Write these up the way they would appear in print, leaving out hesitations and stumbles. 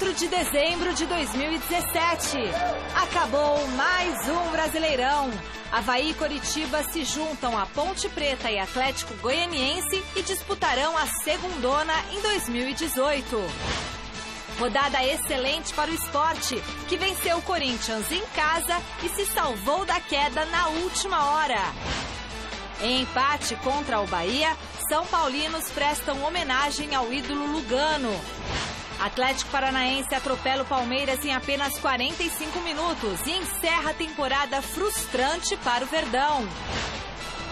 4 de dezembro de 2017. Acabou mais um Brasileirão. Avaí e Coritiba se juntam a Ponte Preta e Atlético Goianiense e disputarão a segundona em 2018. Rodada excelente para o Sport, que venceu o Corinthians em casa e se salvou da queda na última hora. Em empate contra o Bahia, São Paulinos prestam homenagem ao ídolo Lugano. Atlético Paranaense atropela o Palmeiras em apenas 45 minutos e encerra a temporada frustrante para o Verdão.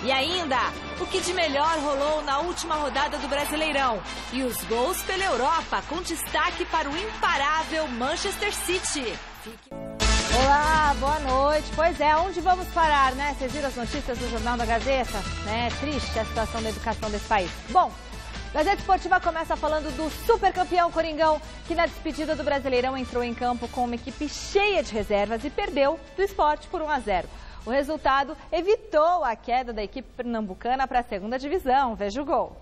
E ainda, o que de melhor rolou na última rodada do Brasileirão. E os gols pela Europa, com destaque para o imparável Manchester City. Olá, boa noite. Pois é, onde vamos parar, né? Vocês viram as notícias do Jornal da Gazeta? Né? Triste a situação da educação desse país. Bom, Gazeta Esportiva começa falando do supercampeão Coringão, que na despedida do Brasileirão entrou em campo com uma equipe cheia de reservas e perdeu do Sport por 1-0. O resultado evitou a queda da equipe pernambucana para a segunda divisão. Veja o gol.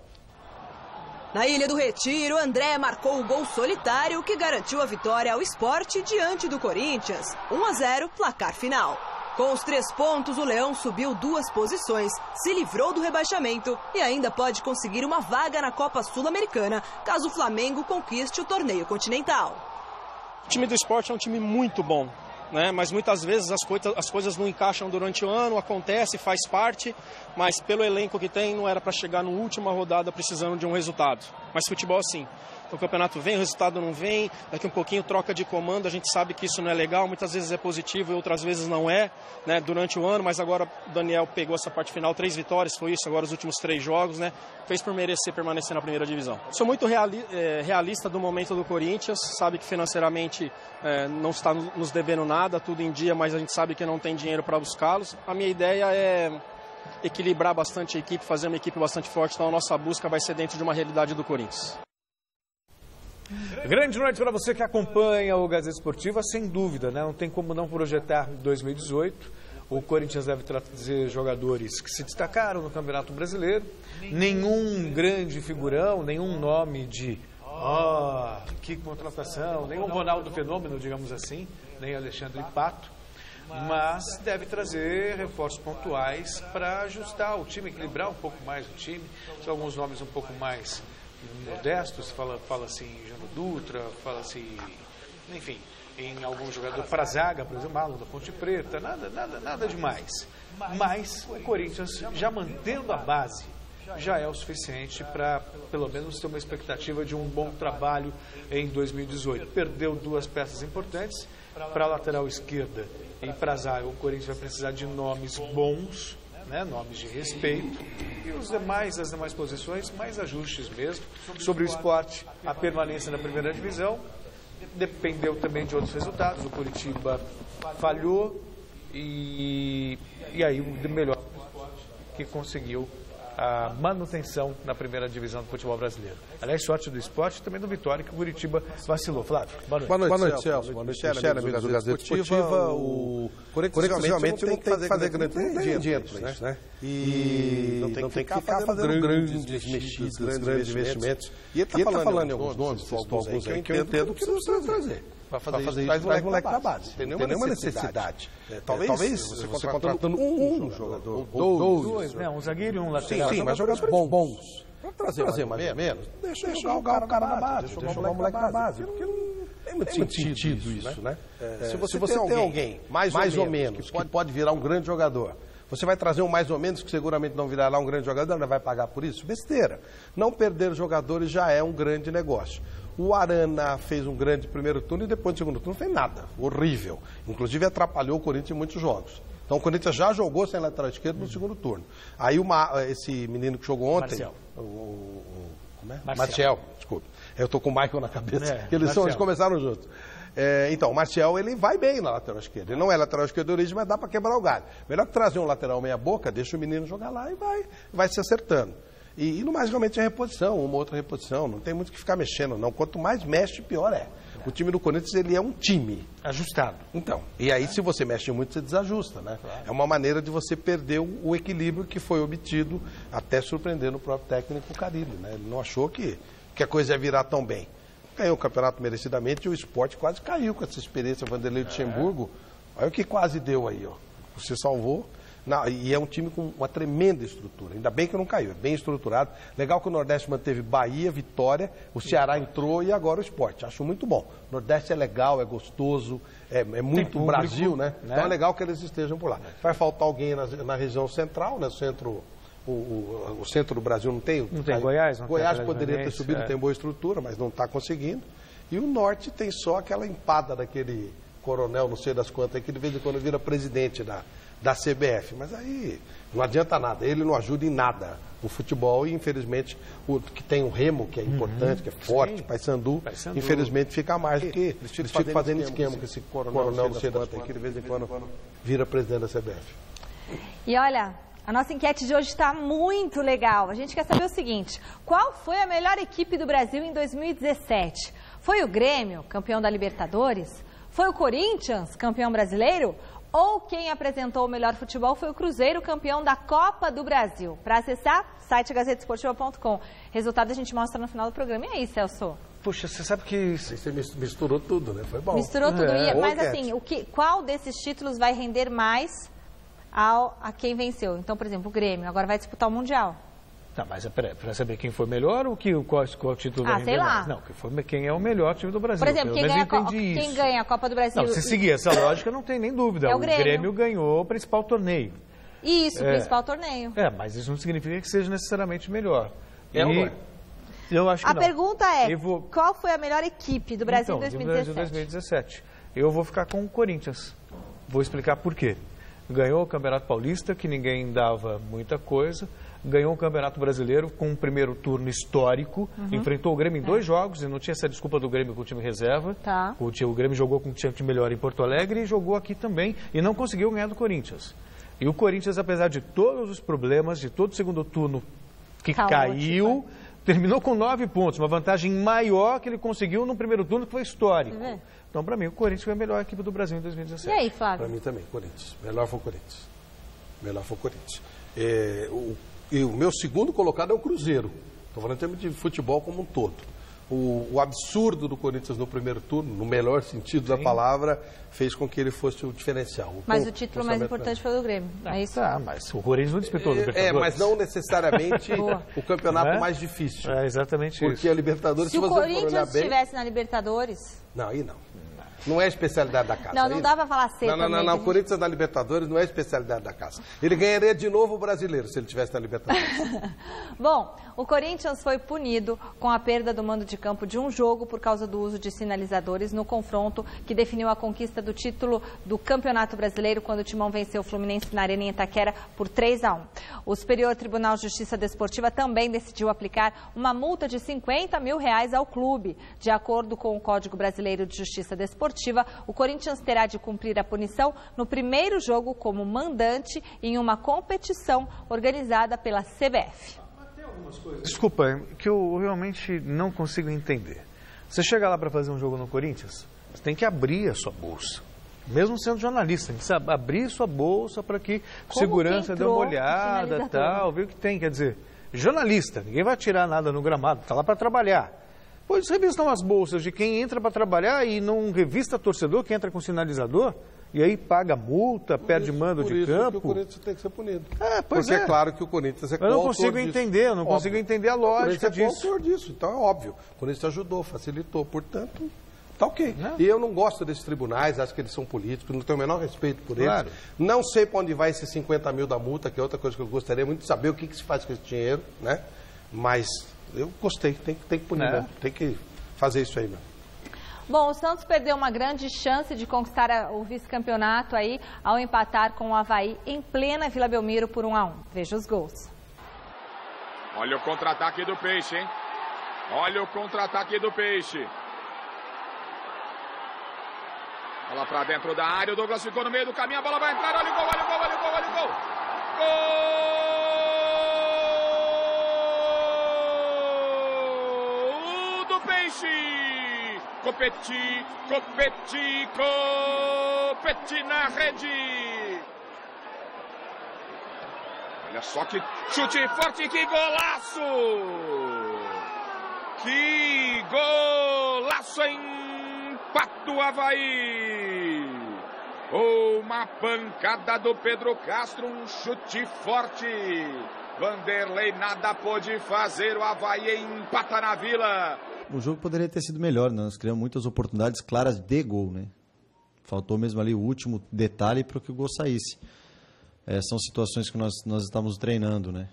Na Ilha do Retiro, André marcou o gol solitário que garantiu a vitória ao Sport diante do Corinthians. 1-0, placar final. Com os 3 pontos, o Leão subiu 2 posições, se livrou do rebaixamento e ainda pode conseguir uma vaga na Copa Sul-Americana, caso o Flamengo conquiste o torneio continental. O time do Sport é um time muito bom, né? Mas muitas vezes as coisas não encaixam durante o ano, acontece, faz parte, mas pelo elenco que tem, não era para chegar na última rodada precisando de um resultado. Mas futebol assim. O campeonato vem, o resultado não vem, daqui um pouquinho troca de comando, a gente sabe que isso não é legal, muitas vezes é positivo e outras vezes não é, né, durante o ano, mas agora o Daniel pegou essa parte final, 3 vitórias, foi isso, agora os últimos 3 jogos, né, fez por merecer permanecer na primeira divisão. Sou muito realista do momento do Corinthians, sabe que financeiramente não está nos devendo nada, tudo em dia, mas a gente sabe que não tem dinheiro para buscá-los. A minha ideia é equilibrar bastante a equipe, fazer uma equipe bastante forte, então a nossa busca vai ser dentro de uma realidade do Corinthians. Grande noite para você que acompanha o Gazeta Esportiva, sem dúvida, né? Não tem como não projetar 2018. O Corinthians deve trazer jogadores que se destacaram no Campeonato Brasileiro. Nenhum grande figurão, nenhum nome de que contratação, nenhum Ronaldo Fenômeno, digamos assim, nem Alexandre Pato. Mas deve trazer reforços pontuais para ajustar o time, equilibrar um pouco mais o time. São alguns nomes um pouco mais modestos, fala-se em Jano Dutra, fala-se, enfim, em algum jogador para a zaga, por exemplo, Marlon da Ponte Preta, nada demais. Mas o Corinthians, já mantendo a base, já é o suficiente para, pelo menos, ter uma expectativa de um bom trabalho em 2018. Perdeu 2 peças importantes, para a lateral esquerda e para a zaga. O Corinthians vai precisar de nomes bons, né, nomes de respeito, e as demais posições, mais ajustes mesmo. Sobre o Sport, a permanência na primeira divisão dependeu também de outros resultados. O Coritiba falhou e aí o melhor que conseguiu a manutenção na primeira divisão do futebol brasileiro. Aliás, sorte do Sport e também do Vitória, que o Curitiba vacilou. Flávio, boa noite. Boa noite, Celso. Boa noite, amigos do Gazeta Esportiva. O Corinthians realmente não tem que fazer grande dinheiro para isso, né? E não tem que ficar fazendo grandes mexidas, grandes investimentos. E ele está falando em alguns nomes, alguns aí que eu entendo que não precisa trazer. Para fazer isso, traz moleque da base. Tem nenhuma necessidade. Talvez você contratando um jogador, ou 2. Um zagueiro e um lateral. Sim, mas jogadores bons. Para trazer mais ou menos, deixa jogar o cara na base, deixa jogar o moleque na base. Porque não tem muito sentido isso, né? Se você tem alguém, mais ou menos, que pode virar um grande jogador, você vai trazer um mais ou menos que seguramente não virará um grande jogador, não vai pagar por isso? Besteira. Não perder jogadores já é um grande negócio. O Arana fez um grande primeiro turno e depois do segundo turno não fez nada. Horrível. Inclusive atrapalhou o Corinthians em muitos jogos. Então o Corinthians já jogou sem lateral esquerdo no segundo turno. Aí esse menino que jogou ontem, como é? Martial, desculpe. Eu estou com o Michael na cabeça, porque eles começaram juntos. Então, o Martial, ele vai bem na lateral esquerda. Ele não é lateral esquerdo de origem, mas dá para quebrar o galho. Melhor que trazer um lateral meia boca, deixa o menino jogar lá e vai se acertando. E no mais, realmente, é reposição, uma outra reposição. Não tem muito que ficar mexendo, não. Quanto mais mexe, pior é. O time do Corinthians, ele é um time. Ajustado. Então, e aí, se você mexe muito, você desajusta, né? Claro. É uma maneira de você perder o equilíbrio que foi obtido, até surpreendendo o próprio técnico Carille, né? Ele não achou que a coisa ia virar tão bem. ganhou o campeonato merecidamente e o Sport quase caiu com essa experiência, Vanderlei Luxemburgo. Olha o que quase deu aí, ó. Você salvou. Não, e é um time com uma tremenda estrutura. Ainda bem que não caiu, é bem estruturado. Legal que o Nordeste manteve Bahia, Vitória, o Ceará entrou e agora o Sport. Acho muito bom. O Nordeste é legal, é gostoso, é muito público, Brasil, né? Então é legal que eles estejam por lá. Vai faltar alguém na região central, né? O centro do Brasil não tem. Não tem Goiás. Não Goiás tem poderia ter subido, tem boa estrutura, mas não está conseguindo. E o Norte tem só aquela empada daquele coronel, não sei das quantas, que de vez em quando vira presidente da CBF, mas aí não adianta nada, ele não ajuda em nada o futebol e infelizmente o que tem o Remo, que é importante, que é forte, Paysandu, infelizmente fica mais, porque eles ficam fazendo esquema com esse coronel não sei das quantas, que de vez em quando vira presidente da CBF. E olha, a nossa enquete de hoje está muito legal. A gente quer saber o seguinte: qual foi a melhor equipe do Brasil em 2017? Foi o Grêmio, campeão da Libertadores? Foi o Corinthians, campeão brasileiro? Ou quem apresentou o melhor futebol foi o Cruzeiro, campeão da Copa do Brasil? Para acessar, site gazetesportiva.com. Resultado a gente mostra no final do programa. E aí, Celso? Puxa, você sabe que... Você misturou tudo, né? Foi bom. Misturou tudo. Mas assim, qual desses títulos vai render mais a quem venceu? Então, por exemplo, o Grêmio agora vai disputar o Mundial. Tá, mas peraí, para saber quem foi melhor ou qual título vai render sei lá. mais? Não, quem é o melhor time do Brasil. Por exemplo, quem ganha a Copa do Brasil... Não, se seguir essa lógica, não tem nem dúvida. É o Grêmio ganhou o principal torneio. Isso, o principal torneio. Mas isso não significa que seja necessariamente melhor. Eu acho que a pergunta é, qual foi a melhor equipe do Brasil em 2017? 2017? Eu vou ficar com o Corinthians. Vou explicar por quê. Ganhou o Campeonato Paulista, que ninguém dava muita coisa. Ganhou o Campeonato Brasileiro com um primeiro turno histórico, enfrentou o Grêmio em 2 jogos, e não tinha essa desculpa do Grêmio com o time reserva. Tá. O Grêmio jogou com um time melhor em Porto Alegre e jogou aqui também, e não conseguiu ganhar do Corinthians. E o Corinthians, apesar de todos os problemas, de todo o segundo turno que caiu, terminou com 9 pontos, uma vantagem maior que ele conseguiu no primeiro turno, que foi histórico. Então, para mim, o Corinthians foi a melhor equipe do Brasil em 2017. E aí, Flávio? Para mim também, Corinthians. Melhor foi o Corinthians. E o meu segundo colocado é o Cruzeiro. Estou falando em termos de futebol como um todo. O absurdo do Corinthians no primeiro turno, no melhor sentido da palavra, fez com que ele fosse o diferencial. Mas o título mais importante foi o do Grêmio, é isso? Mas o Corinthians não disputou o Libertadores. Mas não necessariamente o campeonato mais difícil. É exatamente isso. Porque a Libertadores, se o Corinthians estivesse na Libertadores... Não, aí não. Não é a especialidade da casa. Não dá pra falar cedo. Não. O Corinthians na Libertadores não é a especialidade da casa. Ele ganharia de novo o brasileiro se ele estivesse na Libertadores. Bom, o Corinthians foi punido com a perda do mando de campo de um jogo por causa do uso de sinalizadores no confronto que definiu a conquista do título do Campeonato Brasileiro, quando o Timão venceu o Fluminense na Arena em Itaquera por 3-1. O Superior Tribunal de Justiça Desportiva também decidiu aplicar uma multa de R$50 mil ao clube. De acordo com o Código Brasileiro de Justiça Desportiva, o Corinthians terá de cumprir a punição no primeiro jogo como mandante em uma competição organizada pela CBF. Desculpa, que eu realmente não consigo entender. Você chega lá para fazer um jogo no Corinthians, você tem que abrir a sua bolsa. Mesmo sendo jornalista, tem que abrir sua bolsa para que segurança dê uma olhada, tal, ver o que tem. Quer dizer, jornalista, ninguém vai tirar nada no gramado, está lá para trabalhar. Pois revistam as bolsas de quem entra para trabalhar e não revista torcedor que entra com sinalizador e aí paga multa, perde mando de campo. Por isso que o Corinthians tem que ser punido. Porque é claro que o Corinthians é coautor disso. Eu não consigo entender, eu não consigo entender a lógica disso. O Corinthians é coautor disso, então é óbvio. O Corinthians ajudou, facilitou, portanto, tá ok. E eu não gosto desses tribunais, acho que eles são políticos, não tenho o menor respeito por eles. Não sei para onde vai esses 50 mil da multa, que é outra coisa que eu gostaria muito de saber o que se faz com esse dinheiro, né? Mas eu gostei, tem que punir, né? Tem que fazer isso aí, meu. Bom, o Santos perdeu uma grande chance de conquistar o vice-campeonato aí ao empatar com o Avaí em plena Vila Belmiro por 1-1. Veja os gols. Olha o contra-ataque do Peixe, hein? Olha o contra-ataque do Peixe. Bola pra dentro da área, o Douglas ficou no meio do caminho, a bola vai entrar, olha o gol, olha o gol, olha o gol, olha o gol. Gol do Peixe! Copete na rede. Olha só que chute forte, que golaço! Que golaço! golaço, empata o Avaí. Uma pancada do Pedro Castro, um chute forte. Vanderlei nada pôde fazer, o Avaí empata na Vila. O jogo poderia ter sido melhor, né? Nós criamos muitas oportunidades claras de gol, né? Faltou mesmo ali o último detalhe para que o gol saísse. São situações que nós estamos treinando, né?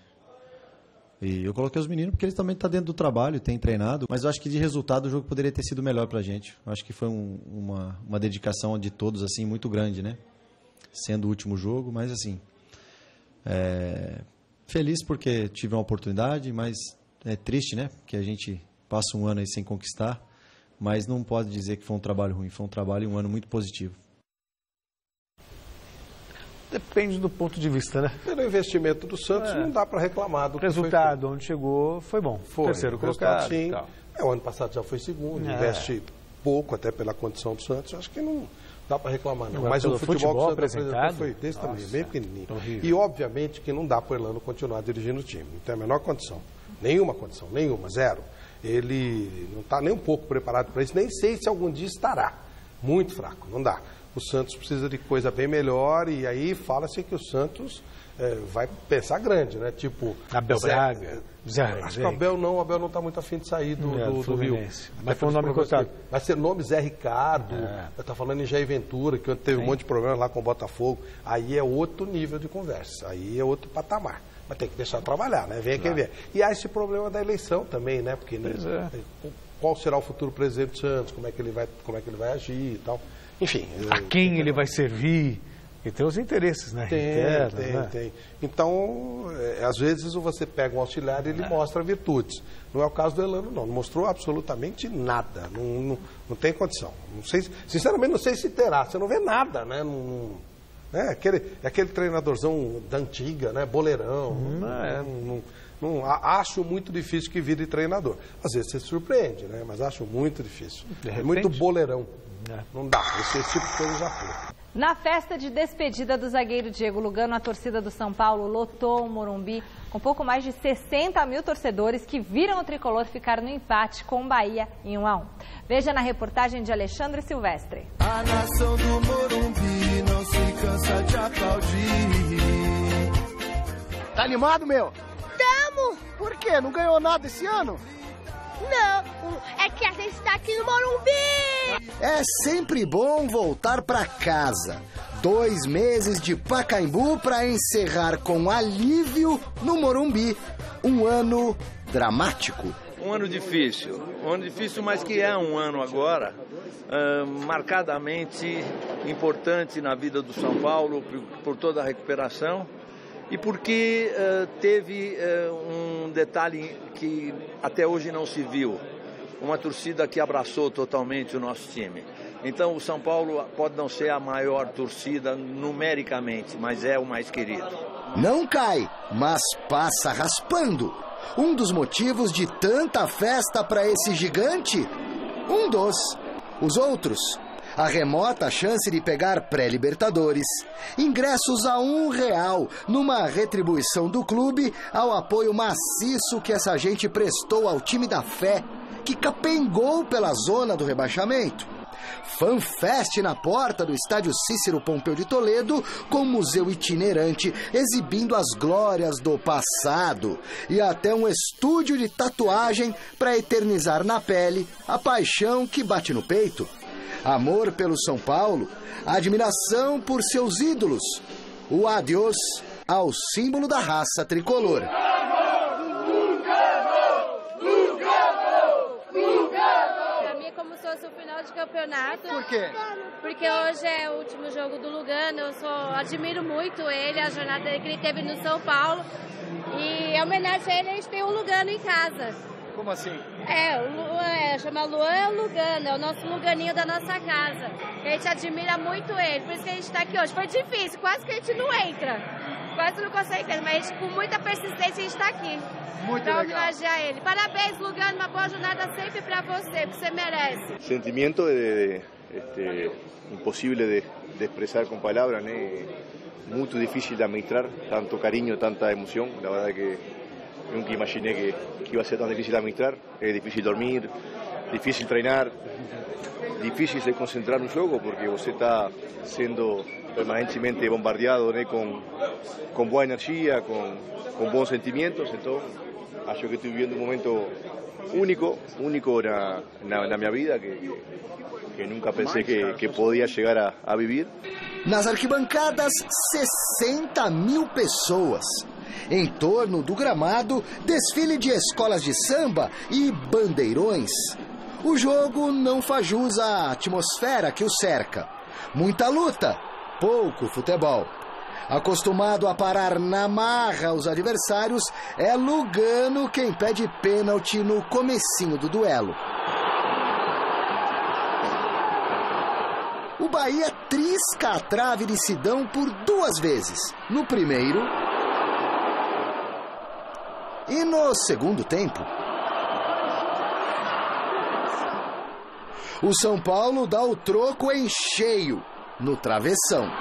E eu coloquei os meninos porque eles também estão dentro do trabalho, têm treinado, mas eu acho que de resultado o jogo poderia ter sido melhor pra gente. Eu acho que foi uma dedicação de todos, assim, muito grande, né? Sendo o último jogo, mas assim, feliz porque tive uma oportunidade, mas é triste, né? Que a gente passa um ano aí sem conquistar, mas não pode dizer que foi um trabalho ruim, foi um trabalho e um ano muito positivo. Depende do ponto de vista, né? Pelo investimento do Santos, não dá para reclamar do resultado, onde chegou, foi bom. Foi. Terceiro colocado. Sim. O ano passado já foi segundo, investe pouco, até pela condição do Santos. Acho que não dá para reclamar, não. Mas o futebol que o Santos apresentou foi desse tamanho, bem pequenininho. Horrível. E, obviamente, que não dá para o Elano continuar dirigindo o time. Não tem a menor condição. Nenhuma condição, nenhuma, zero. Ele não está nem um pouco preparado para isso, nem sei se algum dia estará. Muito fraco, não dá. O Santos precisa de coisa bem melhor e aí fala-se que o Santos vai pensar grande, né? Tipo... Abel Braga. Acho que o Abel não está muito afim de sair do Rio. Mas foi um nome cotado. Vai ser nome Zé Ricardo, está falando em Jair Ventura, que teve um monte de problemas lá com o Botafogo. Aí é outro nível de conversa, aí é outro patamar. Mas tem que deixar trabalhar, né? Vem quem vier. E há esse problema da eleição também, né? Porque qual será o futuro presidente do Santos, como é que ele vai agir e tal. Enfim. A quem ele vai servir? E tem os interesses, né? Tem. Então, às vezes você pega um auxiliar e ele mostra virtudes. Não é o caso do Elano, não. Não mostrou absolutamente nada. Não tem condição. Não sei, sinceramente, não sei se terá. Você não vê nada, né? Aquele treinadorzão da antiga, né? Boleirão. Acho muito difícil que vire treinador. Às vezes você se surpreende, né? Mas acho muito difícil. Muito boleirão. Não dá. Esse tipo de coisa já foi. Na festa de despedida do zagueiro Diego Lugano, a torcida do São Paulo lotou o Morumbi com pouco mais de 60 mil torcedores que viram o tricolor ficar no empate com o Bahia em 1-1. Veja na reportagem de Alexandre Silvestre. A nação do Morumbi não se cansa de aplaudir. Tá animado, meu? Tamo! Por quê? Não ganhou nada esse ano? Não, é que a gente está aqui no Morumbi! É sempre bom voltar para casa. 2 meses de Pacaembu para encerrar com alívio no Morumbi. Um ano dramático. Um ano difícil, mas que é um ano agora marcadamente importante na vida do São Paulo por toda a recuperação. E porque teve um detalhe que até hoje não se viu, uma torcida que abraçou totalmente o nosso time. Então o São Paulo pode não ser a maior torcida numericamente, mas é o mais querido. Não cai, mas passa raspando. Um dos motivos de tanta festa para esse gigante? Um dos. Os outros... A remota chance de pegar pré-libertadores, ingressos a R$1, numa retribuição do clube ao apoio maciço que essa gente prestou ao time da fé, que capengou pela zona do rebaixamento. Fanfest na porta do estádio Cícero Pompeu de Toledo, com museu itinerante exibindo as glórias do passado e até um estúdio de tatuagem para eternizar na pele a paixão que bate no peito. Amor pelo São Paulo, admiração por seus ídolos, o adeus ao símbolo da raça tricolor. Para mim é como se fosse o final de campeonato. Por quê? Porque hoje é o último jogo do Lugano, eu admiro muito ele, a jornada que ele teve no São Paulo. E em homenagem a ele, a gente tem um Lugano em casa. Como assim? Chama Luan Lugano, é o nosso Luganinho da nossa casa. A gente admira muito ele, por isso que a gente está aqui hoje. Foi difícil, quase que a gente não entra. Quase não consegue entrar, mas a gente, com muita persistência a gente está aqui. Muito pra legal. homenagear ele. Parabéns, Lugano, uma boa jornada sempre para você, porque você merece. Sentimento impossível de expressar com palavras, né? Muito difícil de administrar, tanto carinho, tanta emoção. La verdad que nunca imaginé que iba a ser tan difícil administrar, es difícil dormir, difícil treinar, difícil se concentrar no jogo, porque você está sendo permanentemente bombardeado, né, com boa energia, com bons sentimentos. Então, acho que estou vivendo um momento único na minha vida, que nunca pensei que podia chegar a viver. Nas arquibancadas, 60 mil pessoas. Em torno do gramado, desfile de escolas de samba e bandeirões. O jogo não faz jus à atmosfera que o cerca. Muita luta, pouco futebol. Acostumado a parar na marra os adversários, é Lugano quem pede pênalti no comecinho do duelo. O Bahia trisca a trave de Sidão por 2 vezes. No primeiro e no segundo tempo. O São Paulo dá o troco em cheio, no travessão.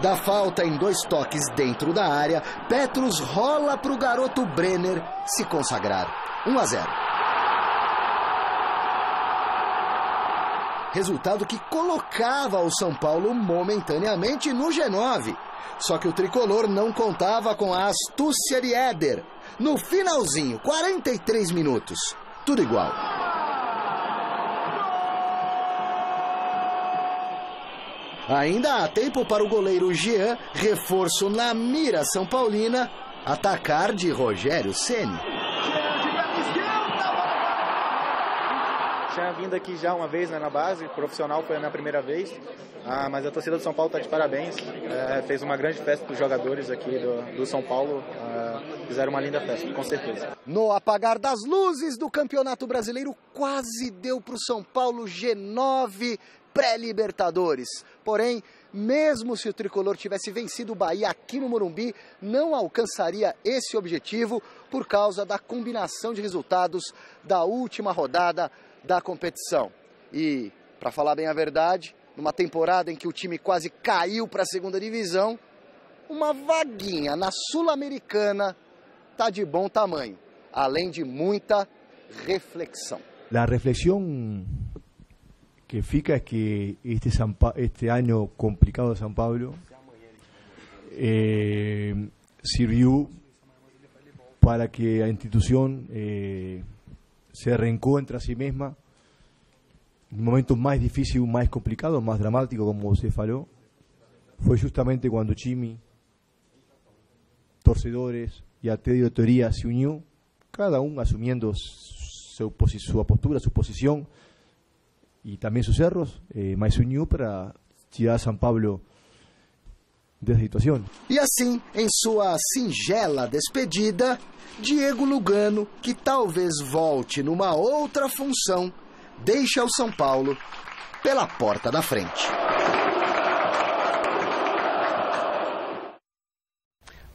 Da falta em 2 toques dentro da área, Petrus rola para o garoto Brenner se consagrar. 1-0. Resultado que colocava o São Paulo momentaneamente no G9. Só que o tricolor não contava com a astúcia de Éder. No finalzinho, 43 minutos, tudo igual. Ainda há tempo para o goleiro Jean, reforço na mira São Paulina, atacar de Rogério Ceni. Tinha vindo aqui já uma vez, né, na base, profissional foi a minha primeira vez, mas a torcida do São Paulo está de parabéns, fez uma grande festa para os jogadores aqui do São Paulo, fizeram uma linda festa, com certeza. No apagar das luzes do Campeonato Brasileiro, quase deu para o São Paulo G9 pré-Libertadores. Porém, mesmo se o tricolor tivesse vencido o Bahia aqui no Morumbi, não alcançaria esse objetivo por causa da combinação de resultados da última rodada da competição. E, para falar bem a verdade, numa temporada em que o time quase caiu para a segunda divisão, uma vaguinha na Sul-Americana tá de bom tamanho, além de muita reflexão. A reflexão que fica é que este ano complicado de São Paulo serviu para que a instituição se reencontre a si mesma no momento mais difícil, mais complicado, mais dramático, como você falou. Foi justamente quando o time, torcedores e até diretoria se uniu, cada um assumindo sua postura, sua posição e também seus erros, mas se uniu para tirar São Paulo dessa situação. E assim, em sua singela despedida, Diego Lugano, que talvez volte numa outra função, deixa o São Paulo pela porta da frente.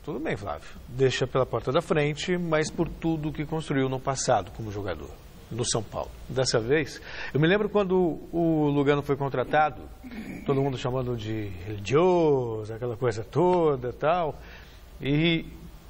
Tudo bem, Flávio. Deixa pela porta da frente, mas por tudo que construiu no passado como jogador no São Paulo. Dessa vez, eu me lembro quando o Lugano foi contratado, todo mundo chamando de religioso, aquela coisa toda e tal. E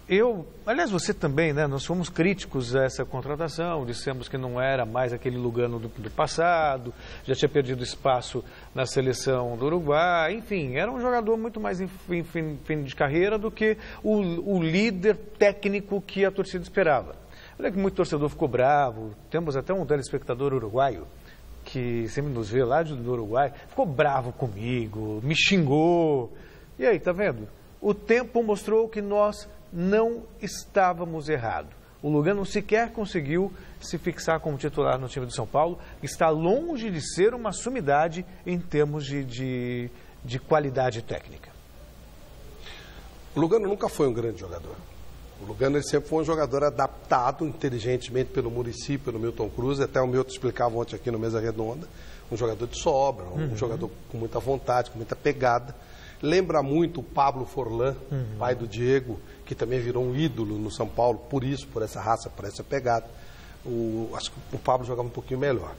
eu, aliás, você também, né? Nós fomos críticos a essa contratação, dissemos que não era mais aquele Lugano do passado, já tinha perdido espaço na seleção do Uruguai, enfim, era um jogador muito mais em fim de carreira do que o líder técnico que a torcida esperava. Olha que muito torcedor ficou bravo, temos até um telespectador uruguaio que sempre nos vê lá do Uruguai, ficou bravo comigo, me xingou. E aí, tá vendo? O tempo mostrou que nós não estávamos errados. O Lugano sequer conseguiu se fixar como titular no time do São Paulo, está longe de ser uma sumidade em termos de qualidade técnica. O Lugano nunca foi um grande jogador. O Lugano ele sempre foi um jogador adaptado inteligentemente pelo Muricy, pelo Milton Cruz, até o Milton explicava ontem aqui no Mesa Redonda, um jogador de sobra, um jogador com muita vontade, com muita pegada. Lembra muito o Pablo Forlan, pai do Diego, que também virou um ídolo no São Paulo, por isso, por essa raça, por essa pegada. Acho que o Pablo jogava um pouquinho melhor.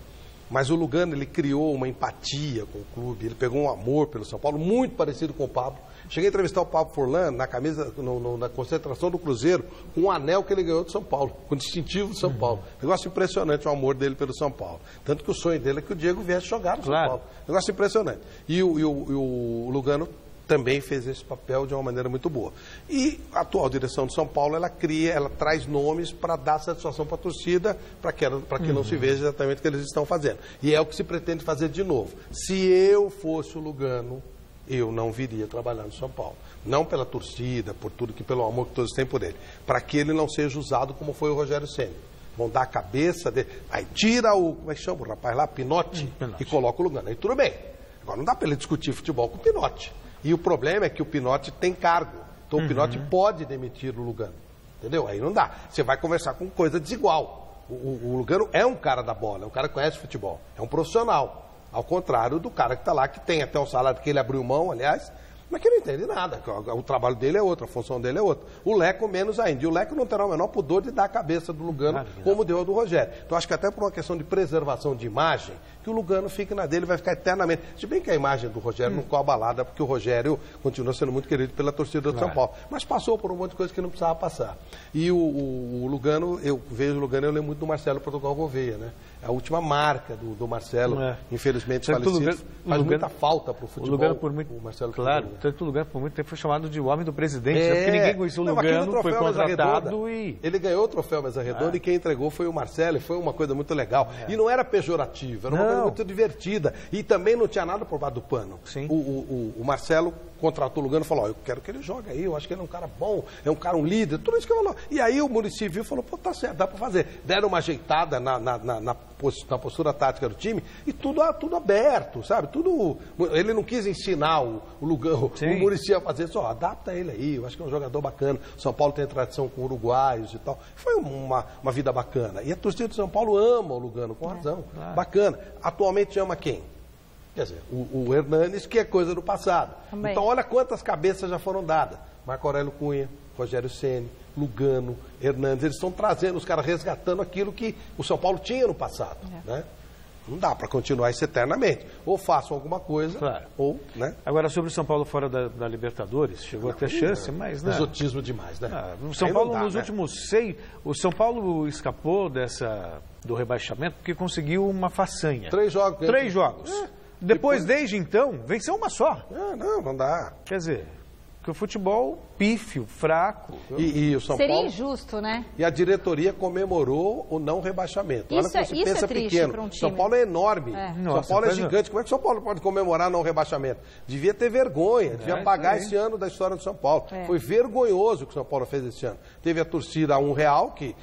Mas o Lugano, ele criou uma empatia com o clube, ele pegou um amor pelo São Paulo, muito parecido com o Pablo. Cheguei a entrevistar o Pablo Forlan na camisa, na concentração do Cruzeiro, com um anel que ele ganhou do São Paulo, com o distintivo do São Paulo. Negócio impressionante, o amor dele pelo São Paulo. Tanto que o sonho dele é que o Diego viesse jogar no São Paulo. Negócio impressionante. E o Lugano também fez esse papel de uma maneira muito boa. E a atual direção de São Paulo, ela traz nomes para dar satisfação para a torcida, para que não se veja exatamente o que eles estão fazendo. E é o que se pretende fazer de novo. Se eu fosse o Lugano, eu não viria trabalhar no São Paulo. Não pela torcida, por tudo pelo amor que todos têm por ele. Para que ele não seja usado como foi o Rogério Ceni. Vão dar a cabeça dele. Aí tira como é que chama o rapaz lá? Pinotti. E coloca o Lugano. Aí tudo bem. Agora não dá para ele discutir futebol com o Pinotti. E o problema é que o Pinotti tem cargo. Então o Pinotti pode demitir o Lugano. Entendeu? Aí não dá. Você vai conversar com coisa desigual. O Lugano é um cara da bola, é um cara que conhece futebol. É um profissional. Ao contrário do cara que está lá, que tem até um salário que ele abriu mão, aliás, mas que não entende nada. O trabalho dele é outro, a função dele é outra. O Leco menos ainda. E o Leco não terá o menor pudor de dar a cabeça do Lugano como deu a do Rogério. Então acho que até por uma questão de preservação de imagem, que o Lugano fique na dele, vai ficar eternamente. Se bem que a imagem do Rogério não ficou abalada, porque o Rogério continua sendo muito querido pela torcida do São Paulo. Mas passou por um monte de coisa que não precisava passar. E o Lugano, eu vejo o Lugano, eu lembro muito do Marcelo Portugal Gouveia, né? A última marca do Marcelo, infelizmente falecido, faz muita falta para o futebol. O Lugano por muito, o Marcelo tanto o Lugano por muito tempo foi chamado de o homem do presidente, porque ninguém conhecia o Lugano, foi contratado e... Ele ganhou o troféu Mesa Redonda e quem entregou foi o Marcelo, e foi uma coisa muito legal. E não era pejorativo, era uma coisa muito divertida. E também não tinha nada por baixo do pano. O Marcelo contratou o Lugano e falou, eu quero que ele jogue aí, eu acho que ele é um cara bom, é um cara, um líder, tudo isso que ele falou. E aí o Muricy viu e falou, pô, tá certo, dá para fazer. Deram uma ajeitada na postura tática do time e tudo aberto, sabe? Ele não quis ensinar o Lugano, o Muricy a fazer isso, adapta ele aí, eu acho que é um jogador bacana. São Paulo tem tradição com uruguaios e tal. Foi uma vida bacana. E a torcida de São Paulo ama o Lugano, com razão. Bacana. Atualmente ama quem? Quer dizer, o Hernanes, que é coisa do passado. Também. Então, olha quantas cabeças já foram dadas. Marco Aurélio Cunha, Rogério Ceni, Lugano, Hernanes. Eles estão trazendo, os caras resgatando aquilo que o São Paulo tinha no passado. Né? Não dá para continuar isso eternamente. Ou façam alguma coisa, ou... Né? Agora, sobre o São Paulo fora da Libertadores, chegou a ter chance, mas... Exotismo demais, né? O São Paulo, nos últimos 6... O São Paulo escapou do rebaixamento porque conseguiu uma façanha. 3 jogos. 3 jogos. Depois, desde então, venceu uma só. Não dá. Quer dizer, que o futebol pífio, fraco. E o São Seria Paulo... injusto, né? E a diretoria comemorou o não rebaixamento. Olha que você pensa pequeno. São Paulo é enorme. São Paulo é gigante. Como é que São Paulo pode comemorar não rebaixamento? Devia ter vergonha, devia pagar esse ano da história do São Paulo. Foi vergonhoso o que o São Paulo fez esse ano. Teve a torcida a R$1, que...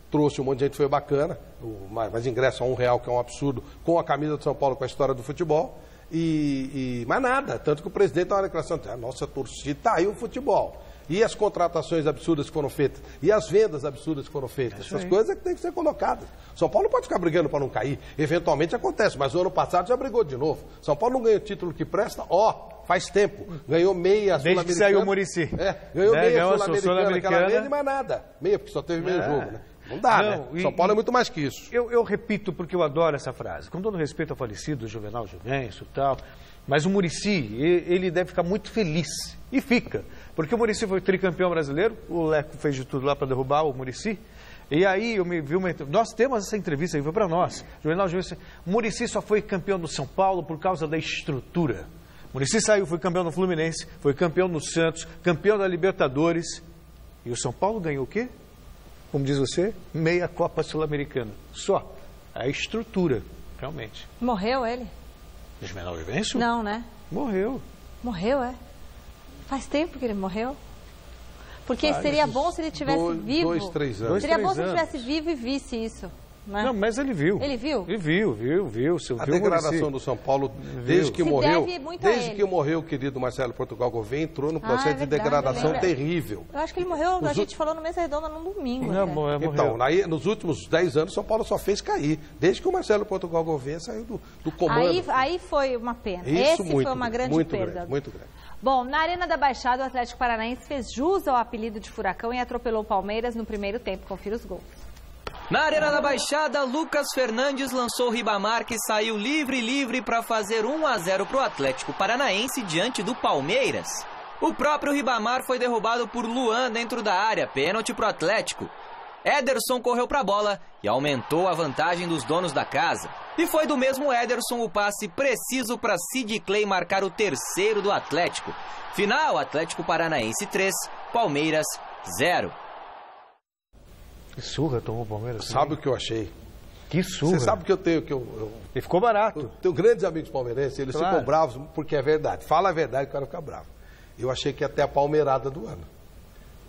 trouxe um monte de gente, foi bacana, mas ingresso a R$1, que é um absurdo, com a camisa do São Paulo, com a história do futebol, mas nada, tanto que o presidente estava na declaração, a nossa torcida está aí o futebol. E as contratações absurdas que foram feitas, e as vendas absurdas que foram feitas, essas coisas que têm que ser colocadas. São Paulo não pode ficar brigando para não cair, eventualmente acontece, mas o ano passado já brigou de novo. São Paulo não ganhou o título que presta, faz tempo. Ganhou meia Sul-Americana. Desde que saiu o Muricy. Ganhou meia Sul-Americana aquela vez e mais nada. Meia, porque só teve meio jogo, né? Não dá, né? São Paulo é muito mais que isso. Eu repito porque eu adoro essa frase. Com todo respeito ao falecido Juvenal Juvencio e tal, mas o Muricy, ele deve ficar muito feliz. E fica. Porque o Muricy foi tricampeão brasileiro, o Leco fez de tudo lá para derrubar o Muricy. E aí eu me vi nós temos essa entrevista aí, foi para nós. Juvenal Juvencio, Muricy só foi campeão do São Paulo por causa da estrutura. Muricy saiu, foi campeão no Fluminense, foi campeão no Santos, campeão da Libertadores. E o São Paulo ganhou o quê? Como diz você, meia Copa Sul-Americana. Só. A estrutura, realmente. Morreu ele? O Juvenal Juvencio? Não, né? Morreu. Morreu, é? Faz tempo que ele morreu? Porque seria bom se ele tivesse vivo. 2, 3 anos. Seria bom se ele estivesse vivo e visse isso. Né? Não, mas ele viu. Ele viu? Ele viu. A degradação do São Paulo, desde que morreu o querido Marcelo Portugal Gouveia, entrou no processo de degradação terrível. Eu acho que ele morreu, a gente falou no Mesa Redonda num domingo. Então, nos últimos 10 anos, São Paulo só fez cair. Desde que o Marcelo Portugal Gouveia saiu do comando. Aí foi uma pena. Isso, foi uma grande perda. Muito grande. Bom, na Arena da Baixada, o Atlético Paranaense fez jus ao apelido de Furacão e atropelou o Palmeiras no primeiro tempo. Confira os gols. Na Arena da Baixada, Lucas Fernandes lançou o Ribamar, que saiu livre para fazer 1-0 para o Atlético Paranaense diante do Palmeiras. O próprio Ribamar foi derrubado por Luan dentro da área, pênalti pro Atlético. Ederson correu para a bola e aumentou a vantagem dos donos da casa. E foi do mesmo Ederson o passe preciso para Sid Clay marcar o terceiro do Atlético. Final, Atlético Paranaense 3, Palmeiras 0. Que surra tomou o Palmeiras. Sabe o que eu achei? Que surra. Você sabe que eu tenho... E ficou barato. Eu tenho grandes amigos palmeirenses, eles ficam bravos porque é verdade. Fala a verdade, o cara fica bravo. Eu achei que ia ter a palmeirada do ano.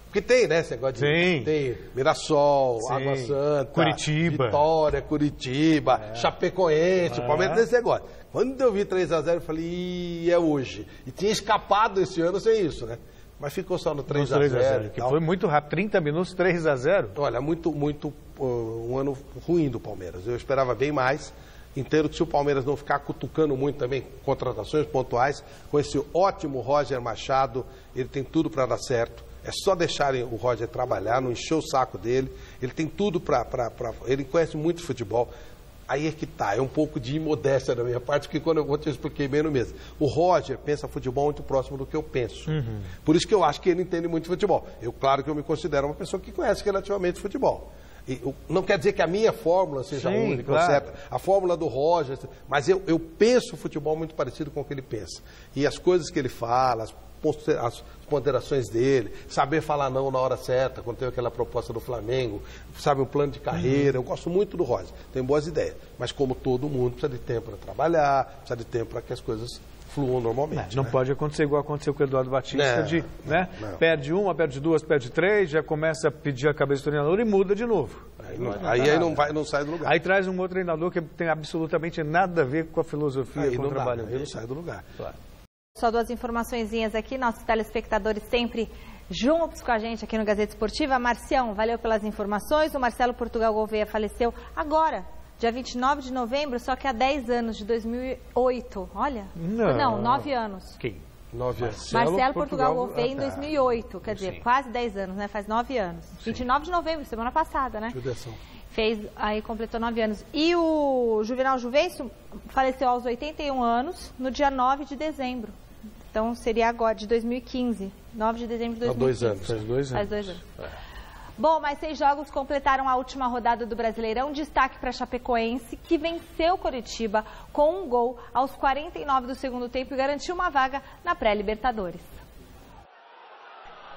Porque tem, né, esse negócio de... Tem Mirassol, Água Santa, Curitiba. Vitória, Curitiba, Chapecoense, o Palmeiras tem esse negócio. Quando eu vi 3-0, eu falei, é hoje. E tinha escapado esse ano sem isso, né? Mas ficou só no 3-0. Que foi muito rápido, 30 minutos, 3-0. Olha, um ano ruim do Palmeiras. Eu esperava bem mais. Inteiro que se o Palmeiras não ficar cutucando muito também contratações pontuais, com esse ótimo Roger Machado, ele tem tudo para dar certo. É só deixarem o Roger trabalhar, não encher o saco dele. Ele tem tudo para... Ele conhece muito futebol. Aí é que tá, é um pouco de imodéstia da minha parte, porque quando eu te expliquei bem no mesmo. O Roger pensa futebol muito próximo do que eu penso. Por isso que eu acho que ele entende muito futebol. Claro que eu me considero uma pessoa que conhece relativamente futebol. Não quer dizer que a minha fórmula seja única, claro, certa. A fórmula do Roger, mas eu penso futebol muito parecido com o que ele pensa. E as coisas que ele fala, as ponderações dele, saber falar não na hora certa, quando teve aquela proposta do Flamengo, sabe, o plano de carreira. Eu gosto muito do Roger, tem boas ideias. Mas como todo mundo, precisa de tempo para trabalhar, precisa de tempo para que as coisas fluam normalmente. Não pode acontecer igual aconteceu com o Eduardo Batista, perde uma, perde duas, perde três, já começa a pedir a cabeça do treinador e muda de novo. Aí não sai do lugar. Aí traz um outro treinador que tem absolutamente nada a ver com a filosofia, com o trabalho dele. Aí não sai do lugar. Claro. Só duas informaçõezinhas aqui, nossos telespectadores sempre juntos com a gente aqui no Gazeta Esportiva. Marcião, valeu pelas informações. O Marcelo Portugal Gouveia faleceu agora, dia 29 de novembro, só que há 10 anos, de 2008. Olha, não 9 anos. Quem? 9 anos. Marcelo Portugal Gouveia em 2008, quer dizer, quase 10 anos, né? Faz 9 anos. 29 de novembro, semana passada, né? Completou 9 anos. E o Juvenal Juvencio faleceu aos 81 anos, no dia 9 de dezembro. Então, seria agora, de 2015. 9 de dezembro de 2015. Faz 2 anos. Bom, mais 6 jogos completaram a última rodada do Brasileirão. Destaque para Chapecoense, que venceu Coritiba com um gol aos 49 do segundo tempo e garantiu uma vaga na pré-Libertadores.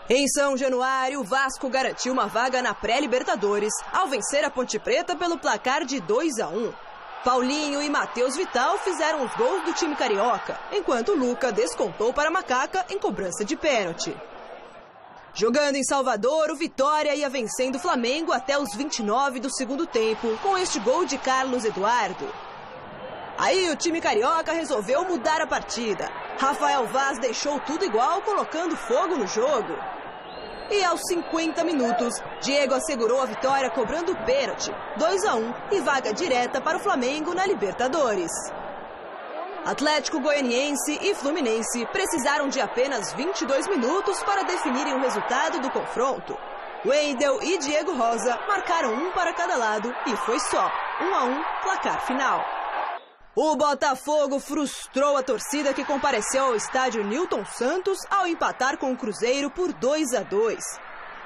Em São Januário, o Vasco garantiu uma vaga na pré-Libertadores ao vencer a Ponte Preta pelo placar de 2-1. Paulinho e Matheus Vital fizeram os gols do time carioca, enquanto Luca descontou para Macaca em cobrança de pênalti. Jogando em Salvador, o Vitória ia vencendo o Flamengo até os 29 do segundo tempo, com este gol de Carlos Eduardo. Aí o time carioca resolveu mudar a partida. Rafael Vaz deixou tudo igual, colocando fogo no jogo. E aos 50 minutos, Diego assegurou a vitória cobrando pênalti, 2-1 e vaga direta para o Flamengo na Libertadores. Atlético Goianiense e Fluminense precisaram de apenas 22 minutos para definirem o resultado do confronto. Wendel e Diego Rosa marcaram um para cada lado e foi só 1-1 placar final. O Botafogo frustrou a torcida que compareceu ao estádio Newton Santos ao empatar com o Cruzeiro por 2-2.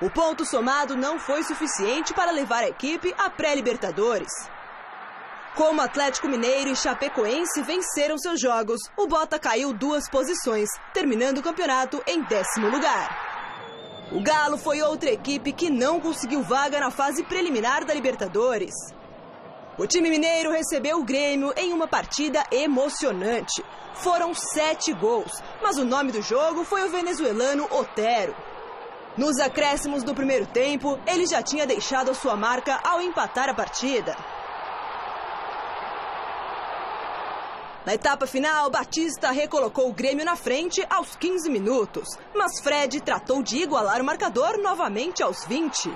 O ponto somado não foi suficiente para levar a equipe à pré-Libertadores. Como Atlético Mineiro e Chapecoense venceram seus jogos, o Bota caiu 2 posições, terminando o campeonato em 10º lugar. O Galo foi outra equipe que não conseguiu vaga na fase preliminar da Libertadores. O time mineiro recebeu o Grêmio em uma partida emocionante. Foram 7 gols, mas o nome do jogo foi o venezuelano Otero. Nos acréscimos do primeiro tempo, ele já tinha deixado a sua marca ao empatar a partida. Na etapa final, Batista recolocou o Grêmio na frente aos 15 minutos, mas Fred tratou de igualar o marcador novamente aos 20.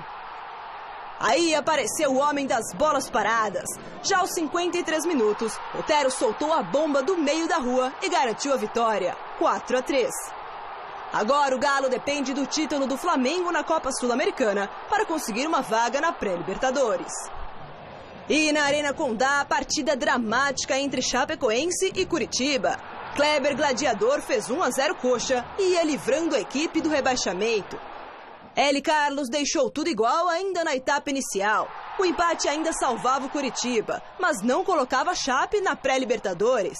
Aí apareceu o homem das bolas paradas. Já aos 53 minutos, Otero soltou a bomba do meio da rua e garantiu a vitória, 4-3. Agora o Galo depende do título do Flamengo na Copa Sul-Americana para conseguir uma vaga na pré-Libertadores. E na Arena Condá, partida dramática entre Chapecoense e Curitiba. Kleber Gladiador fez 1-0 Coxa e ia livrando a equipe do rebaixamento. L. Carlos deixou tudo igual ainda na etapa inicial. O empate ainda salvava o Coritiba, mas não colocava a Chape na pré-Libertadores.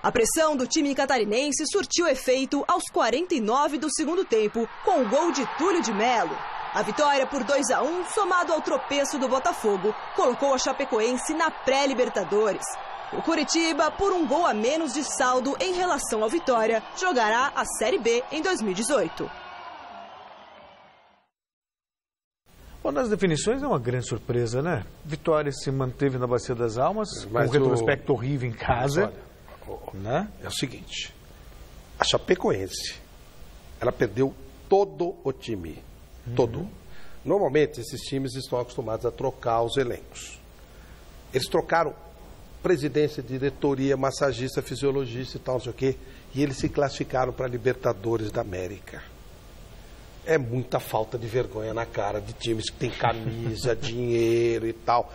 A pressão do time catarinense surtiu efeito aos 49 do segundo tempo, com o gol de Túlio de Melo. A vitória por 2-1, somado ao tropeço do Botafogo, colocou a Chapecoense na pré-Libertadores. O Coritiba, por um gol a menos de saldo em relação ao Vitória, jogará a Série B em 2018. Bom, nas definições é uma grande surpresa, né? Vitória se manteve na Bacia das Almas, com um retrospecto horrível em casa. Né? É o seguinte, a Chapecoense, ela perdeu todo o time. Todo. Normalmente, esses times estão acostumados a trocar os elencos. Eles trocaram presidência, diretoria, massagista, fisiologista e tal, não sei o quê, e eles se classificaram para a Libertadores da América. É muita falta de vergonha na cara de times que tem camisa, dinheiro e tal.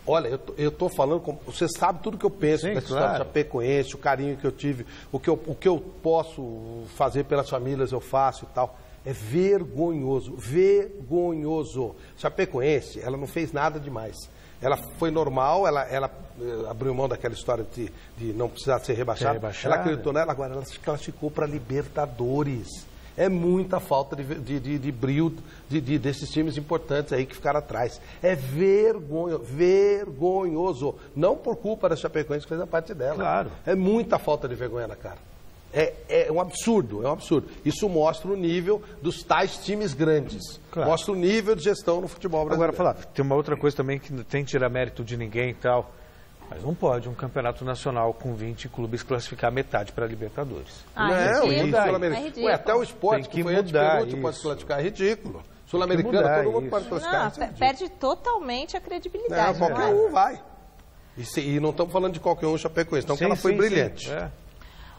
Olha, eu estou falando, você sabe tudo que eu penso da história da Chapecoense, o carinho que eu tive, o que eu posso fazer pelas famílias eu faço e tal. É vergonhoso, vergonhoso. Chapecoense, ela não fez nada demais. Ela foi normal, ela abriu mão daquela história de não precisar ser rebaixada. Ela acreditou nela, agora ela se classificou para Libertadores. É muita falta de brilho desses times importantes aí que ficaram atrás. É vergonhoso. Não por culpa da Chapecoense que fez a parte dela. Claro. É muita falta de vergonha na cara. É um absurdo, é um absurdo. Isso mostra o nível dos tais times grandes. Claro. Mostra o nível de gestão no futebol brasileiro. Agora, tem uma outra coisa também que não tem que tirar mérito de ninguém e tal. Mas não pode um campeonato nacional com 20 clubes classificar metade para a Libertadores. Não, isso é até o esporte que foi antepenúltimo pode se classificar, é ridículo. Sul-Americana, todo mundo pode classificar. Não, perde totalmente a credibilidade. Não, qualquer um vai. E não estamos falando de qualquer um Chapecoense, então que ela foi brilhante.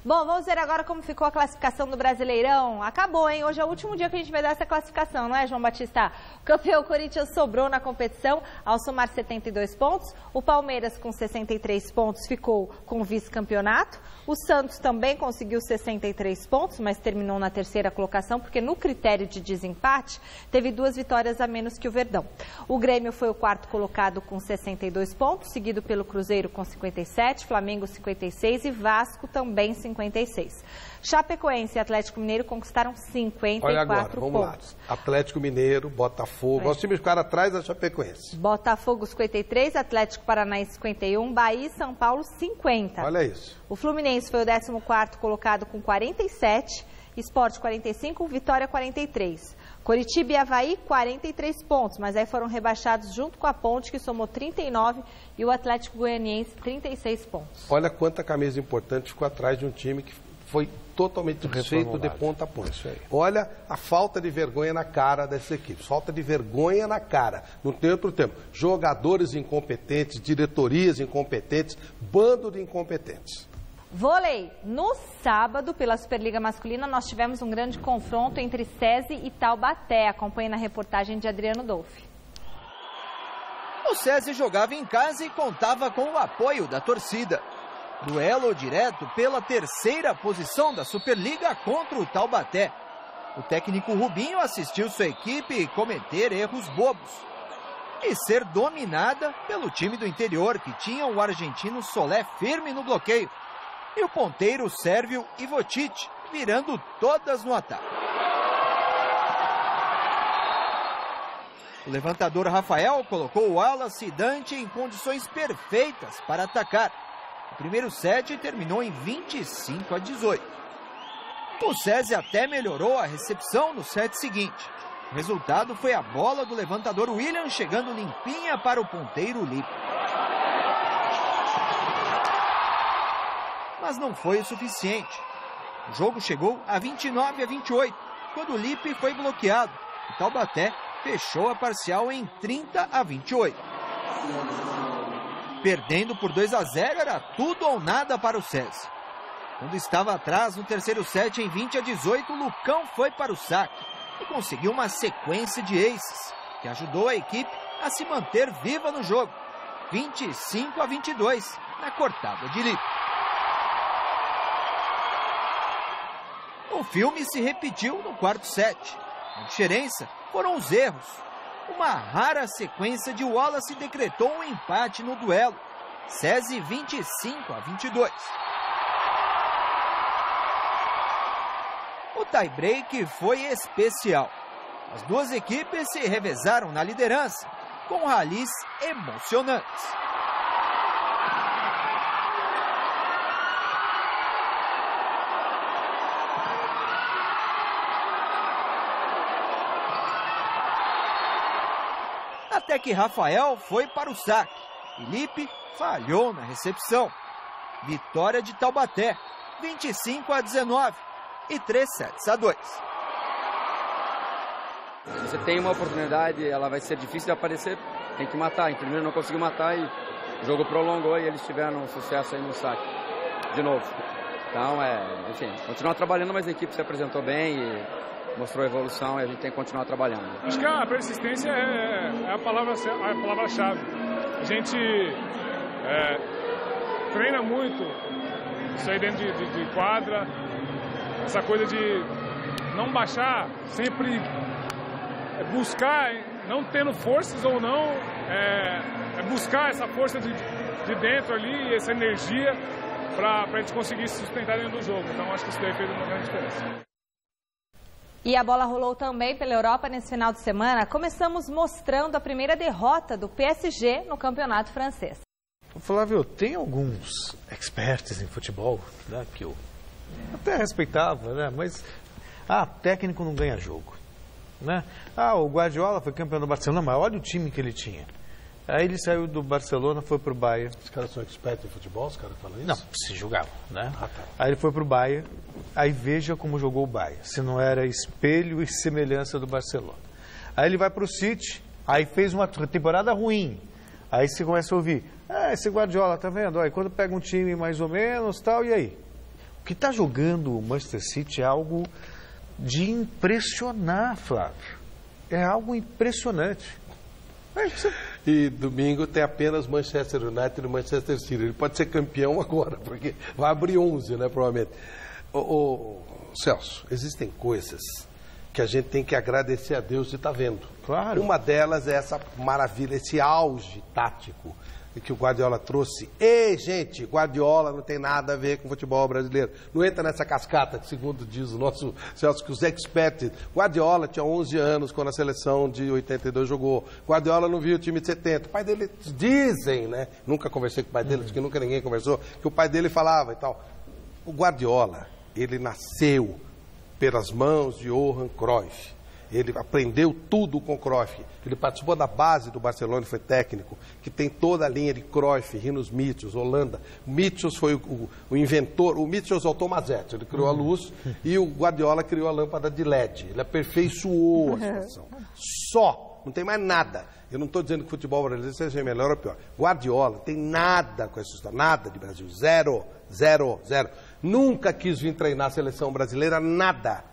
Bom, vamos ver agora como ficou a classificação do Brasileirão. Acabou, hein? Hoje é o último dia que a gente vai dar essa classificação, não é, João Batista? O campeão Corinthians sobrou na competição ao somar 72 pontos. O Palmeiras, com 63 pontos, ficou com o vice-campeonato. O Santos também conseguiu 63 pontos, mas terminou na terceira colocação, porque no critério de desempate, teve 2 vitórias a menos que o Verdão. O Grêmio foi o quarto colocado com 62 pontos, seguido pelo Cruzeiro com 57, Flamengo 56 e Vasco também 56. Chapecoense e Atlético Mineiro conquistaram 54 Olha agora, vamos pontos. Lá. Atlético Mineiro, Botafogo, os times ficaram atrás da Chapecoense. Botafogo 53, Atlético Paranaense 51, Bahia e São Paulo 50. Olha isso. O Fluminense foi o 14º colocado com 47, Sport 45, Vitória 43. Coritiba e Avaí 43 pontos, mas aí foram rebaixados junto com a Ponte, que somou 39, e o Atlético Goianiense 36 pontos. Olha quanta camisa importante ficou atrás de um time que foi totalmente desfeito de ponta a ponta. Olha a falta de vergonha na cara dessa equipe. Falta de vergonha na cara. Não tem outro termo. Jogadores incompetentes, diretorias incompetentes, bando de incompetentes. Vôlei. No sábado, pela Superliga Masculina, nós tivemos um grande confronto entre SESI e Taubaté. Acompanhe na reportagem de Adriano Dolfi. O SESI jogava em casa e contava com o apoio da torcida. Duelo direto pela terceira posição da Superliga contra o Taubaté. O técnico Rubinho assistiu sua equipe cometer erros bobos e ser dominada pelo time do interior, que tinha o argentino Solé firme no bloqueio e o ponteiro sérvio Ivotic virando todas no ataque. O levantador Rafael colocou o Wallace e Dante em condições perfeitas para atacar. O primeiro set terminou em 25-18. O SESI até melhorou a recepção no set seguinte. O resultado foi a bola do levantador William chegando limpinha para o ponteiro Lipe. Mas não foi o suficiente. O jogo chegou a 29-28, quando o Lipe foi bloqueado. O Taubaté fechou a parcial em 30-28. Perdendo por 2-0, era tudo ou nada para o SESI. Quando estava atrás no terceiro set em 20-18, o Lucão foi para o saque e conseguiu uma sequência de aces, que ajudou a equipe a se manter viva no jogo. 25-22, na cortada de Lipe. O filme se repetiu no quarto set. A diferença foram os erros. Uma rara sequência de Wallace decretou um empate no duelo. SESI 25-22. O tie-break foi especial. As duas equipes se revezaram na liderança, com ralis emocionantes. Até que Rafael foi para o saque. Felipe falhou na recepção. Vitória de Taubaté, 25-19 e 3-2. Você tem uma oportunidade, ela vai ser difícil de aparecer, tem que matar. Em primeiro não conseguiu matar e o jogo prolongou e eles tiveram sucesso aí no saque de novo. Então, enfim, continuar trabalhando, mas a equipe se apresentou bem e mostrou evolução e a gente tem que continuar trabalhando. Acho que a persistência é a palavra-chave. A gente treina muito isso aí dentro de quadra, essa coisa de não baixar, sempre buscar, não tendo forças ou não, buscar essa força de dentro ali, essa energia para a gente conseguir se sustentar dentro do jogo. Então acho que isso daí fez uma grande diferença. E a bola rolou também pela Europa nesse final de semana. Começamos mostrando a primeira derrota do PSG no campeonato francês. Flávio, tem alguns experts em futebol, né, que eu até respeitava, né, mas técnico não ganha jogo. Né? O Guardiola foi campeão do Barcelona, mas olha o time que ele tinha. Aí ele saiu do Barcelona, foi pro Bayern. Os caras são expertos em futebol, os caras falam isso? Não, se jogavam, né? Tá. Aí ele foi pro Bayern, aí veja como jogou o Bayern, se não era espelho e semelhança do Barcelona. Aí ele vai pro City, aí fez uma temporada ruim. Aí você começa a ouvir, esse Guardiola, tá vendo? Aí quando pega um time mais ou menos, tal, e aí? O que tá jogando o Manchester City é algo de impressionar, Flávio. É algo impressionante. E domingo tem apenas Manchester United e Manchester City. Ele pode ser campeão agora, porque vai abrir 11, né, provavelmente. Celso, existem coisas que a gente tem que agradecer a Deus de estar vendo. Claro. Uma delas é essa maravilha, esse auge tático que o Guardiola trouxe. Ei, gente, Guardiola não tem nada a ver com o futebol brasileiro. Não entra nessa cascata, que segundo diz o nosso Celso, que os experts... Guardiola tinha 11 anos quando a seleção de 82 jogou. Guardiola não viu o time de 70. O pai dele, dizem, né? Nunca conversei com o pai dele, acho que nunca ninguém conversou, que o pai dele falava e tal. O Guardiola, ele nasceu pelas mãos de Johan Cruyff. Ele aprendeu tudo com Cruyff. Ele participou da base do Barcelona, foi técnico, que tem toda a linha de Cruyff, Rinus Michels, Holanda. Michels foi o inventor, o Michels é o Tomazetti, ele criou a luz e o Guardiola criou a lâmpada de LED. Ele aperfeiçoou a situação. Só, não tem mais nada. Eu não estou dizendo que o futebol brasileiro seja melhor ou pior. Guardiola tem nada com essa história, nada de Brasil, zero. Nunca quis vir treinar a seleção brasileira, nada.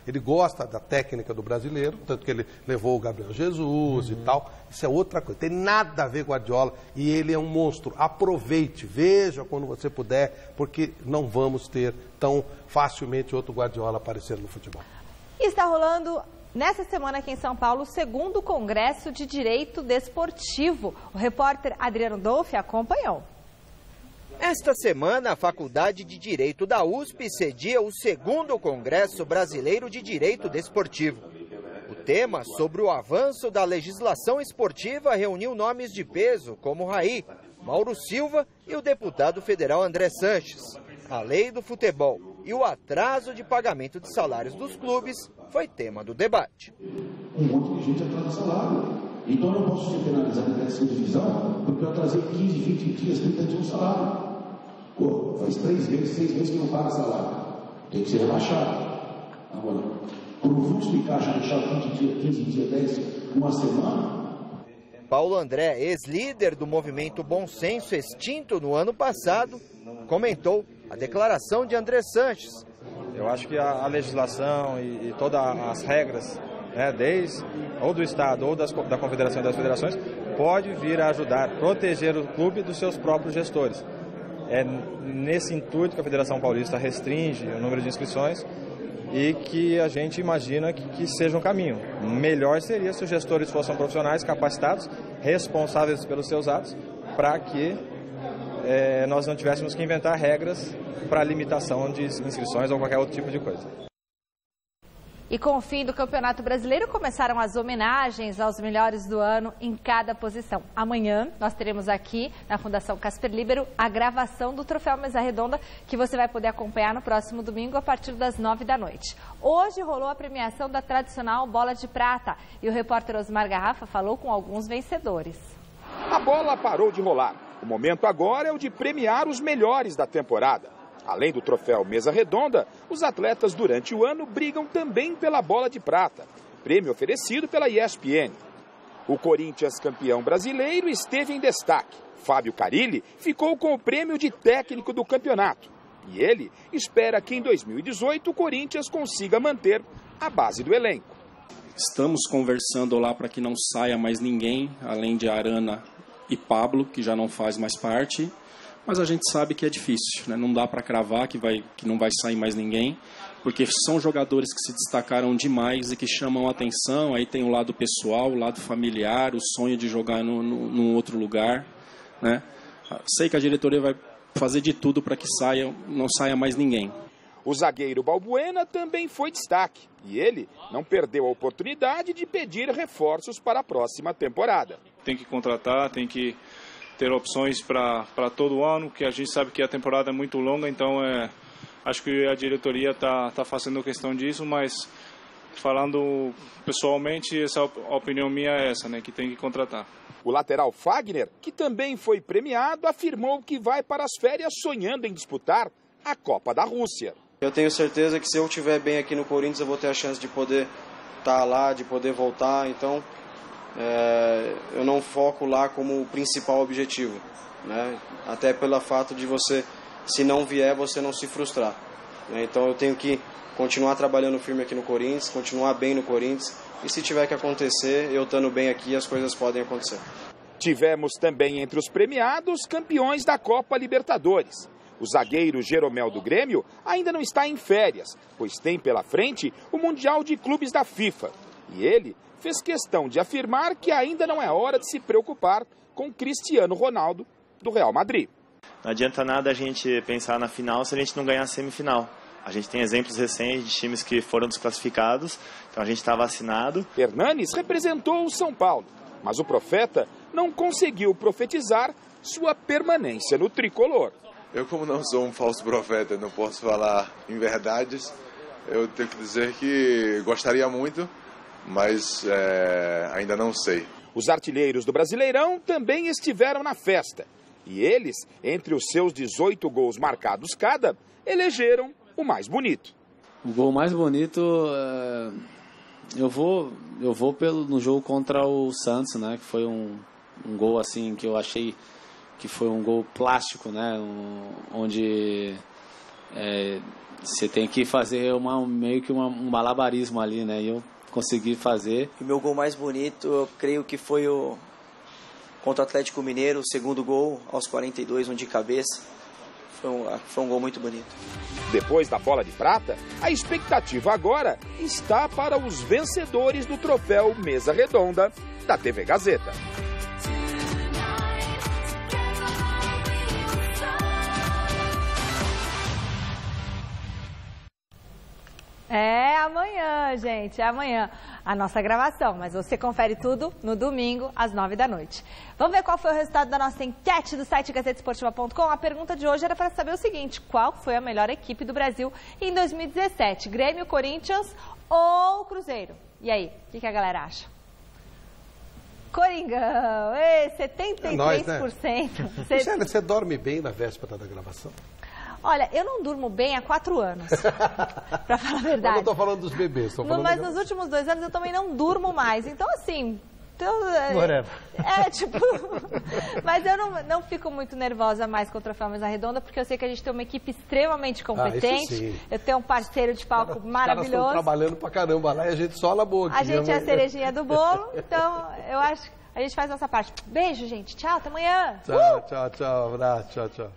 Ele gosta da técnica do brasileiro, tanto que ele levou o Gabriel Jesus e tal. Isso é outra coisa, tem nada a ver com o Guardiola e ele é um monstro. Aproveite, veja quando você puder, porque não vamos ter tão facilmente outro Guardiola aparecendo no futebol. E está rolando nessa semana aqui em São Paulo o segundo Congresso de Direito Desportivo. O repórter Adriano Dolfi acompanhou. Esta semana, a Faculdade de Direito da USP cedia o segundo Congresso Brasileiro de Direito Desportivo. O tema, sobre o avanço da legislação esportiva, reuniu nomes de peso como Raí, Mauro Silva e o deputado federal André Sanches. A lei do futebol e o atraso de pagamento de salários dos clubes foi tema do debate. Um monte de gente atrasa salário. Então eu não posso ser penalizado na terceira divisão porque eu atrasei 15, 20 dias, 30 dias de salário. Pô, faz 3 meses, 6 meses que não paga salário. Tem que ser rebaixado. Agora, por um fluxo de caixa deixar 20 dias, 15 dias, 10, uma semana. Paulo André, ex-líder do movimento Bom Senso, extinto no ano passado, comentou a declaração de André Sanches. Eu acho que a legislação e todas as regras, né, desde ou do Estado ou da Confederação e das Federações, pode vir a ajudar a proteger o clube dos seus próprios gestores. É nesse intuito que a Federação Paulista restringe o número de inscrições e que a gente imagina que seja um caminho. Melhor seria se os gestores fossem profissionais, capacitados, responsáveis pelos seus atos, para que nós não tivéssemos que inventar regras para limitação de inscrições ou qualquer outro tipo de coisa. E com o fim do Campeonato Brasileiro, começaram as homenagens aos melhores do ano em cada posição. Amanhã, nós teremos aqui, na Fundação Casper Libero, a gravação do Troféu Mesa Redonda, que você vai poder acompanhar no próximo domingo, a partir das 9 da noite. Hoje rolou a premiação da tradicional Bola de Prata e o repórter Osmar Garrafa falou com alguns vencedores. A bola parou de rolar. O momento agora é o de premiar os melhores da temporada. Além do troféu Mesa Redonda, os atletas durante o ano brigam também pela Bola de Prata, prêmio oferecido pela ESPN. O Corinthians, campeão brasileiro, esteve em destaque. Fábio Carilli ficou com o prêmio de técnico do campeonato. E ele espera que em 2018 o Corinthians consiga manter a base do elenco. Estamos conversando lá para que não saia mais ninguém, além de Arana e Pablo, que já não faz mais parte. Mas a gente sabe que é difícil, né? Não dá para cravar que não vai sair mais ninguém, porque são jogadores que se destacaram demais e que chamam a atenção. Aí tem o lado pessoal, o lado familiar, o sonho de jogar num outro lugar, né? Sei que a diretoria vai fazer de tudo para que não saia mais ninguém. O zagueiro Balbuena também foi destaque e ele não perdeu a oportunidade de pedir reforços para a próxima temporada. Tem que contratar, tem que ter opções para todo ano, porque a gente sabe que a temporada é muito longa, então acho que a diretoria está fazendo questão disso, mas falando pessoalmente, a opinião minha é essa, né, que tem que contratar. O lateral Fagner, que também foi premiado, afirmou que vai para as férias sonhando em disputar a Copa da Rússia. Eu tenho certeza que se eu estiver bem aqui no Corinthians, eu vou ter a chance de poder estar lá, de poder voltar, então eu não foco lá como o principal objetivo, né? Até pelo fato de você, se não vier, você não se frustrar, né? Então eu tenho que continuar trabalhando firme aqui no Corinthians, continuar bem no Corinthians, e se tiver que acontecer, eu estando bem aqui, as coisas podem acontecer. Tivemos também entre os premiados campeões da Copa Libertadores. O zagueiro Jeromel do Grêmio ainda não está em férias, pois tem pela frente o Mundial de Clubes da FIFA. E ele fez questão de afirmar que ainda não é hora de se preocupar com Cristiano Ronaldo, do Real Madrid. Não adianta nada a gente pensar na final se a gente não ganhar a semifinal. A gente tem exemplos recentes de times que foram desclassificados, então a gente está vacinado. Hernanes representou o São Paulo, mas o Profeta não conseguiu profetizar sua permanência no tricolor. Eu, como não sou um falso profeta, não posso falar em verdades, eu tenho que dizer que gostaria muito, mas ainda não sei. Os artilheiros do Brasileirão também estiveram na festa. E eles, entre os seus 18 gols marcados cada, elegeram o mais bonito. O gol mais bonito, eu vou no jogo contra o Santos, né? Que foi um gol assim que eu achei que foi um gol plástico, né? Onde você tem que fazer meio que um malabarismo ali, né? E eu consegui fazer. O meu gol mais bonito, eu creio que foi o contra o Atlético Mineiro, o segundo gol aos 42, um de cabeça. Foi um gol muito bonito. Depois da Bola de Prata, a expectativa agora está para os vencedores do troféu Mesa Redonda da TV Gazeta. É amanhã, gente, é amanhã a nossa gravação, mas você confere tudo no domingo, às 9 da noite. Vamos ver qual foi o resultado da nossa enquete do site gazetesportiva.com. A pergunta de hoje era para saber o seguinte: qual foi a melhor equipe do Brasil em 2017? Grêmio, Corinthians ou Cruzeiro? E aí, o que a galera acha? Coringão, 73%. Nós, né? Você dorme bem na véspera da gravação? Olha, eu não durmo bem há 4 anos, pra falar a verdade. Eu não tô falando dos bebês, tô falando... Mas nos últimos 2 anos eu também não durmo mais, então assim... Mas eu não fico muito nervosa mais com o Troféu Mesa Redonda, porque eu sei que a gente tem uma equipe extremamente competente. Eu tenho um parceiro de palco maravilhoso. Os caras estão trabalhando pra caramba lá e a gente só na boa. A gente é a cerejinha do bolo, então eu acho que a gente faz nossa parte. Beijo, gente. Tchau, até amanhã. Tchau. Abraço. Tchau.